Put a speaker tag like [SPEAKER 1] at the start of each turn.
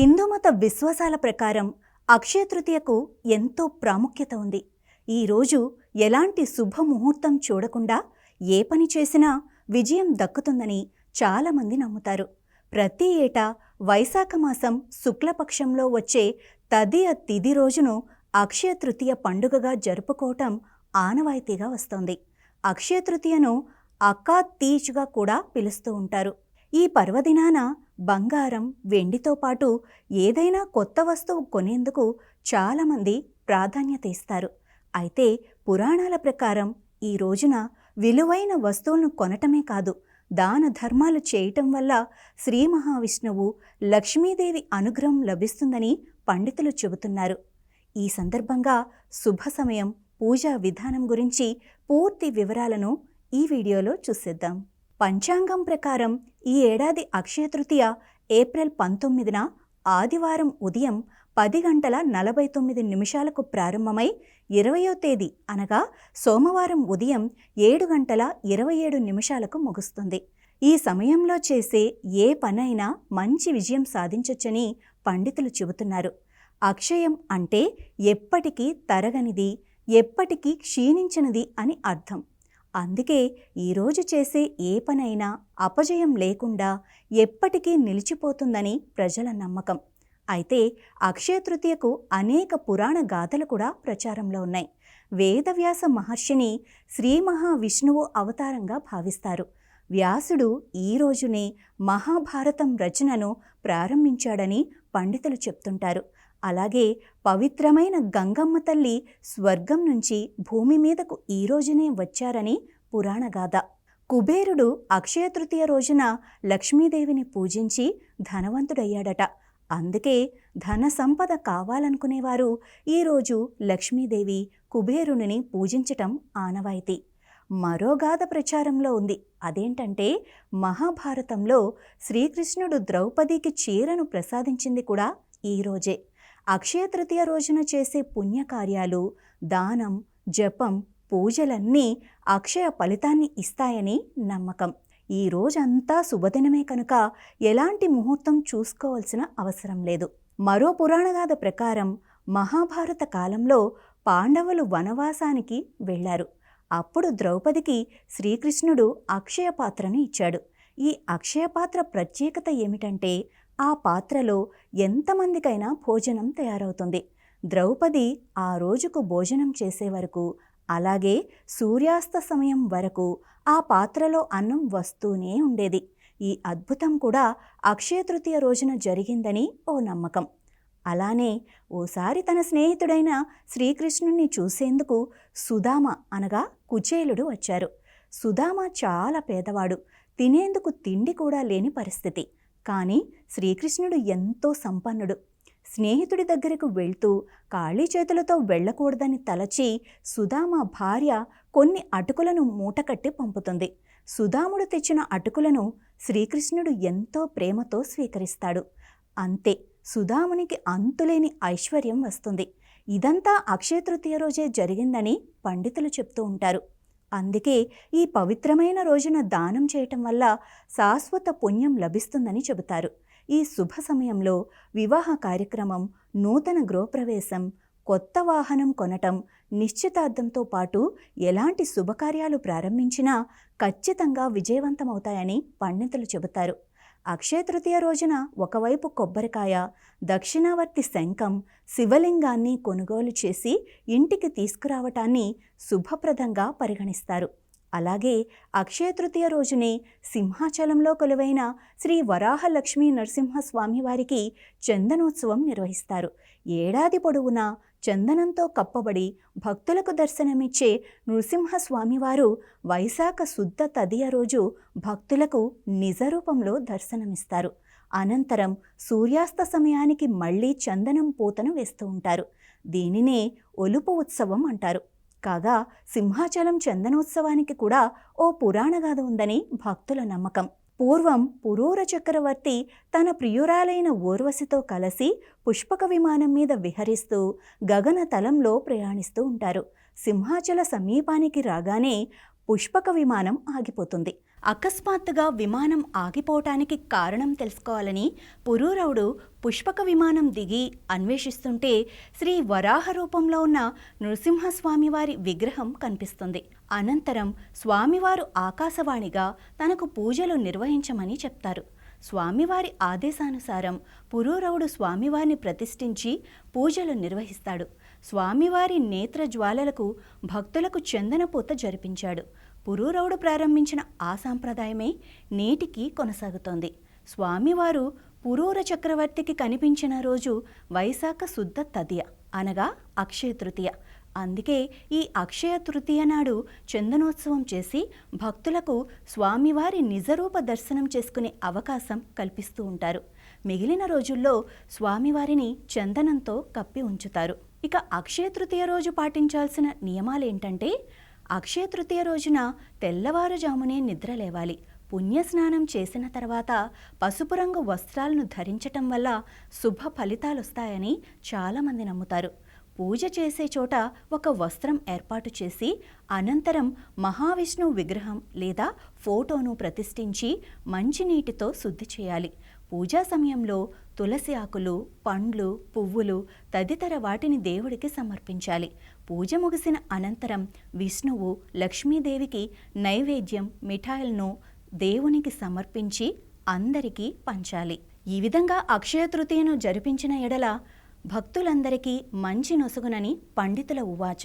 [SPEAKER 1] హిందూ మత విశ్వాసాల ప్రకారం అక్షయ తృతీయకు ఎంతో ప్రాముఖ్యత ఉంది. ఈరోజు ఎలాంటి శుభముహూర్తం చూడకుండా ఏ పని చేసినా విజయం దక్కుతుందని చాలామంది నమ్ముతారు. ప్రతి ఏటా వైశాఖ మాసం శుక్లపక్షంలో వచ్చే తదియ తిథి రోజును అక్షయ తృతీయ పండుగగా జరుపుకోవటం ఆనవాయితీగా వస్తోంది. అక్షయ తృతీయను అక్కా తీజ్గా కూడా పిలుస్తూ ఉంటారు. ఈ పర్వదినాన బంగారం, వెండితో పాటు ఏదైనా కొత్త వస్తువు కొనేందుకు చాలామంది ప్రాధాన్యత ఇస్తారు. అయితే పురాణాల ప్రకారం ఈ రోజున విలువైన వస్తువులను కొనటమే కాదు, దాన ధర్మాలు చేయటం వల్ల శ్రీ మహావిష్ణువు, లక్ష్మీదేవి అనుగ్రహం లభిస్తుందని పండితులు చెబుతున్నారు. ఈ సందర్భంగా శుభ సమయం, పూజా విధానం గురించి పూర్తి వివరాలను ఈ వీడియోలో చూసేద్దాం. పంచాంగం ప్రకారం ఈ ఏడాది అక్షయ తృతీయ ఏప్రిల్ 19న ఆదివారం ఉదయం 10:49 ప్రారంభమై 20వ తేదీ అనగా సోమవారం ఉదయం 7:27 ముగుస్తుంది. ఈ సమయంలో చేసే ఏ పనైనా మంచి విజయం సాధించొచ్చని పండితులు చెబుతున్నారు. అక్షయం అంటే ఎప్పటికీ తరగనిది, ఎప్పటికీ క్షీణించనిది అని అర్థం. అందుకే ఈరోజు చేసే ఏ పనైనా అపజయం లేకుండా ఎప్పటికీ నిలిచిపోతుందని ప్రజల నమ్మకం. అయితే అక్షయ తృతీయకు అనేక పురాణ గాథలు కూడా ప్రచారంలో ఉన్నాయి. వేదవ్యాస మహర్షిని శ్రీ మహావిష్ణువు అవతారంగా భావిస్తారు. వ్యాసుడు ఈ రోజునే మహాభారతం రచనను ప్రారంభించాడని పండితులు చెప్తుంటారు. అలాగే పవిత్రమైన గంగమ్మ తల్లి స్వర్గం నుంచి భూమి మీదకు ఈ రోజునే వచ్చారని పురాణగాథ. కుబేరుడు అక్షయ తృతీయ రోజున లక్ష్మీదేవిని పూజించి ధనవంతుడయ్యాడట. అందుకే ధన సంపద కావాలనుకునేవారు ఈరోజు లక్ష్మీదేవి, కుబేరుని పూజించటం ఆనవాయితీ. మరో గాథ ప్రచారంలో ఉంది. అదేంటంటే మహాభారతంలో శ్రీకృష్ణుడు ద్రౌపదికి చీరను ప్రసాదించింది కూడా ఈరోజే. అక్షయ తృతీయ రోజున చేసే పుణ్యకార్యాలు, దానం, జపం, పూజలన్నీ అక్షయ ఫలితాన్ని ఇస్తాయని నమ్మకం. ఈ రోజంతా శుభదినమే కనుక ఎలాంటి ముహూర్తం చూసుకోవాల్సిన అవసరం లేదు. మరో పురాణగాథ ప్రకారం మహాభారత కాలంలో పాండవులు వనవాసానికి వెళ్లారు. అప్పుడు ద్రౌపదికి శ్రీకృష్ణుడు అక్షయ పాత్రను ఇచ్చాడు. ఈ అక్షయ పాత్ర ప్రత్యేకత ఏమిటంటే ఆ పాత్రలో ఎంతమందికైనా భోజనం తయారవుతుంది. ద్రౌపది ఆ రోజుకు భోజనం చేసే వరకు, అలాగే సూర్యాస్త సమయం వరకు ఆ పాత్రలో అన్నం వస్తూనే ఉండేది. ఈ అద్భుతం కూడా అక్షయ తృతీయ రోజున జరిగిందని ఓ నమ్మకం. అలానే ఓసారి తన స్నేహితుడైన శ్రీకృష్ణుణ్ణి చూసేందుకు సుదామ అనగా కుచేలుడు వచ్చారు. సుదామ చాలా పేదవాడు, తినేందుకు తిండి కూడా లేని పరిస్థితి. కానీ శ్రీకృష్ణుడు ఎంతో సంపన్నుడు. స్నేహితుడి దగ్గరకు వెళ్తూ ఖాళీ చేతులతో వెళ్ళకూడదని తలచి సుదామ భార్య కొన్ని అటుకులను మూటకట్టి పంపుతుంది. సుదాముడు తెచ్చిన అటుకులను శ్రీకృష్ణుడు ఎంతో ప్రేమతో స్వీకరిస్తాడు. అంతే, సుదామునికి అంతులేని ఐశ్వర్యం వస్తుంది. ఇదంతా అక్షయ తృతీయ రోజే జరిగిందని పండితులు చెప్తూ ఉంటారు. అందుకే ఈ పవిత్రమైన రోజున దానం చేయటం వల్ల శాశ్వత పుణ్యం లభిస్తుందని చెబుతారు. ఈ శుభ సమయంలో వివాహ కార్యక్రమం, నూతన గృహప్రవేశం, కొత్త వాహనం కొనటం, నిశ్చితార్థంతో పాటు ఎలాంటి శుభకార్యాలు ప్రారంభించినా ఖచ్చితంగా విజయవంతమవుతాయని పండితులు చెబుతారు. అక్షయ తృతీయ రోజున ఒకవైపు కొబ్బరికాయ, దక్షిణావర్తి శంఖం, శివలింగాన్ని కొనుగోలు చేసి ఇంటికి తీసుకురావటాన్ని శుభప్రదంగా పరిగణిస్తారు. అలాగే అక్షయ తృతీయ రోజునే సింహాచలంలో కొలువైన శ్రీ వరాహలక్ష్మీ నరసింహస్వామి వారికి చందనోత్సవం నిర్వహిస్తారు. ఏడాది పొడవునా చందనంతో కప్పబడి భక్తులకు దర్శనమిచ్చే నృసింహస్వామివారు వైశాఖ శుద్ధ తదియ రోజు భక్తులకు నిజ రూపంలో దర్శనమిస్తారు. అనంతరం సూర్యాస్త సమయానికి మళ్లీ చందనం పూతను వేస్తూ ఉంటారు. దీనినే ఒలుపు ఉత్సవం అంటారు. కాగా సింహాచలం చందనోత్సవానికి కూడా ఓ పురాణగాథ ఉందని భక్తుల నమ్మకం. పూర్వం పురూర చక్రవర్తి తన ప్రియురాలైన ఊర్వశితో కలిసి పుష్పక విమానం మీద విహరిస్తూ గగన తలంలో ప్రయాణిస్తూ ఉంటారు. సింహాచల సమీపానికి రాగానే పుష్పక విమానం ఆగిపోతుంది. అకస్మాత్తుగా విమానం ఆగిపోవటానికి కారణం తెలుసుకోవాలని పురూరవుడు పుష్పక విమానం దిగి అన్వేషిస్తుంటే శ్రీ వరాహ రూపంలో ఉన్న నృసింహస్వామివారి విగ్రహం కనిపిస్తుంది. అనంతరం స్వామివారు ఆకాశవాణిగా తనకు పూజలు నిర్వహించమని చెప్తారు. స్వామివారి ఆదేశానుసారం పురూరవుడు స్వామివారిని ప్రతిష్ఠించి పూజలు నిర్వహిస్తాడు. స్వామివారి నేత్రజ్వాలలకు భక్తులకు చందనపూత జరిపించాడు. పురూరవుడు ప్రారంభించిన ఆ సాంప్రదాయమే నేటికి కొనసాగుతోంది. స్వామివారు పురూర చక్రవర్తికి కనిపించిన రోజు వైశాఖ శుద్ధ తదియ అనగా అక్షయ తృతీయ. అందుకే ఈ అక్షయ తృతీయ నాడు చందనోత్సవం చేసి భక్తులకు స్వామివారి నిజరూప దర్శనం చేసుకునే అవకాశం కల్పిస్తూ ఉంటారు. మిగిలిన రోజుల్లో స్వామివారిని చందనంతో కప్పి ఉంచుతారు. ఇక అక్షయ తృతీయ రోజు పాటించాల్సిన నియమాలేంటంటే, అక్షయ తృతీయ రోజున తెల్లవారుజామునే నిద్ర లేవాలి. పుణ్యస్నానం చేసిన తర్వాత పసుపు రంగు వస్త్రాలను ధరించటం వల్ల శుభ ఫలితాలొస్తాయని చాలామంది నమ్ముతారు. పూజ చేసే చోట ఒక వస్త్రం ఏర్పాటు చేసి అనంతరం మహావిష్ణువు విగ్రహం లేదా ఫోటోను ప్రతిష్ఠించి మంచినీటితో శుద్ధి చేయాలి. పూజా సమయంలో తులసి ఆకులు, పండ్లు, పువ్వులు తదితర వాటిని దేవుడికి సమర్పించాలి. పూజ ముగిసిన అనంతరం విష్ణువు, లక్ష్మీదేవికి నైవేద్యం, మిఠాయిలను దేవునికి సమర్పించి అందరికీ పంచాలి. ఈ విధంగా అక్షయ తృతీయను జరిపించిన ఎడల భక్తులందరికీ మంచి నొసగునని పండితుల ఉవాచ.